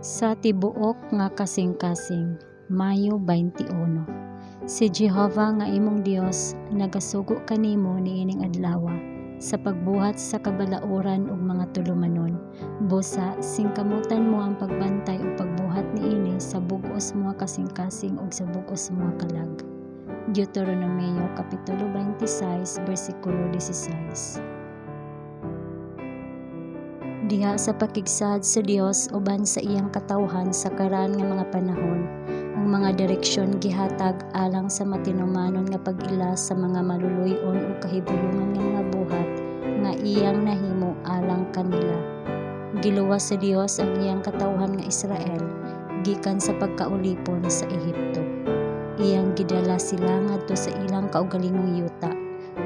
Sa tibuok nga kasing-kasing, Mayo 21. Si Jehovah nga imong Dios nagasugo kanimo niining adlaw sa pagbuhat sa kabalauran ug mga tulumanon. Busa singkamutan mo ang pagbantay ug pagbuhat niini sa bug-os mga kasing-kasing ug sa bug-os mga kalag. Deuteronomio kapitulo 26 bersikulo 16. Diha sa pakigsad sa Dios uban sa iyang katawhan sa karan nga mga panahon, ang mga direksyon gihatag alang sa matinumanon nga pag-ila sa mga maluluy-on o kahibulungan nga mga buhat nga iyang nahimo alang kanila. Giluwas sa Dios ang iyang katawhan nga Israel gikan sa pagkaulipon sa Ehipto. Iyang gidala sila ngadto sa ilang kaugalingong yuta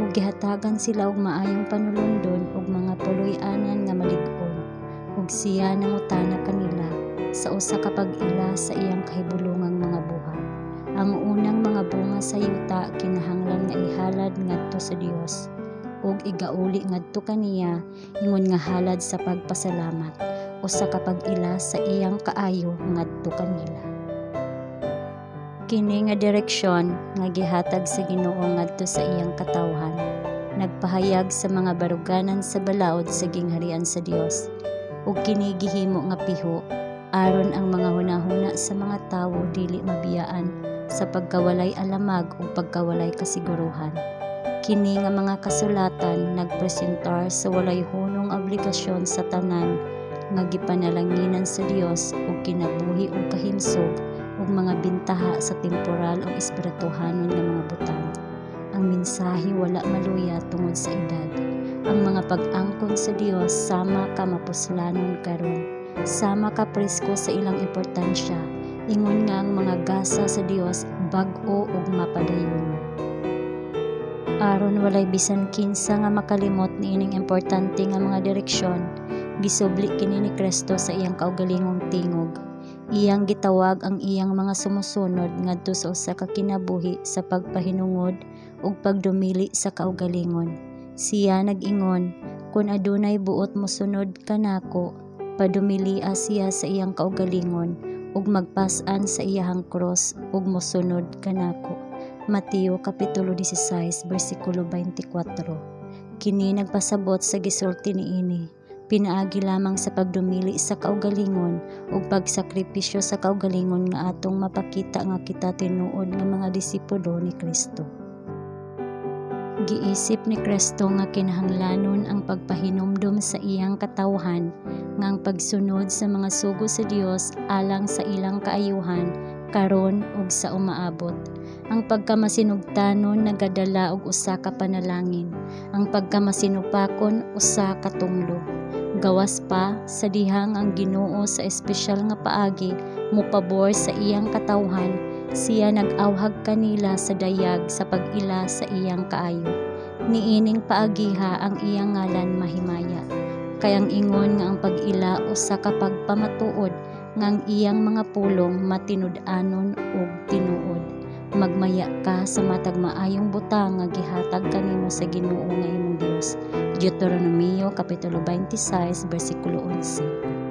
ug gihatagan sila og maayong panulundon ug mga puloy-anan nga malig-on, ug siya nangutana kanila sa usa ka pag-ila sa iyang kahibulungang mga buhat. Ang unang mga bunga sa yuta kinahanglan nga ihalad ngadto sa Dios ug igauli ngadto kaniya ingon nga halad sa pagpasalamat, usa ka pag-ila sa iyang kaayo ngadto kanila. Kini nga direksyon nga gihatag sa Ginoo ngadto sa iyang katawhan nagpahayag sa mga baruganan sa balaod sa gingharian sa Dios, ug kini gihimo nga piho aron ang mga hunahuna sa mga tawo dili mabiyaan sa pagkawalay alamag ug pagkawalay kasiguruhan. Kini nga mga kasulatan nagpresentar sa walay hunong obligasyon sa tanan nga gipanalanginan sa Dios ug kinabuhi ug kahimsog ug mga bintaha sa temporal o espirituhanon nga mga butang. Ang mensahe wala maluya tungod sa edad. Ang mga pag-angkon sa Dios sama ka mapuslanon karon, sama ka presko sa ilang importansya. Ingon nga ang mga gasa sa Dios bag-o ug mapadayon. Aron walay bisan kinsa nga makalimot niining importante nga mga direksyon, gisubli kini ni Kristo sa iyang kaugalingong tingog. Iyang gitawag ang iyang mga sumusunod ngadto sa usa ka kinabuhi sa pagpahinungod ug pagdumili sa kaugalingon. Siya nag-ingon, "Kun adunay buot mosunod kanako, padumilia siya sa iyang kaugalingon ug magpas-an sa iyahang cross ug mosunod kanako." Mateo kapitulo 16 bersikulo 24. Kini nagpasabot sa gisulti niini. Pinaagi lamang sa pagdumili sa kaugalingon ug pagsakripisyo sa kaugalingon nga atong mapakita nga kita tinuod nga mga disipulo ni Kristo. Giisip ni Kristo nga kinahanglanon ang pagpahinumdom sa iyang katawhan nga ang pagsunod sa mga sugo sa Dios alang sa ilang kaayuhan karon ug sa umaabot. Ang pagkamasinugtanon nagadala og usa ka panalangin, ang pagkamasinupakon usa ka tunglo. Gawas pa sa dihang ang Ginoo sa espesyal nga paagi mopabor sa iyang katawhan, siya nag-awhag kanila sa dayag sa pag-ila sa iyang kaayo. Niining paagiha ang iyang ngalan mahimaya. Kay ang ingon nga ang pag-ila usa ka pagpamatuod nga ang iyang mga pulong matinud-anon ug tinuod. Magmaya ka sa matag maayong butang nga gihatag kanimo sa Ginoo nga imong Dios. Deuteronomio kapitulo 26 bersikulo 11.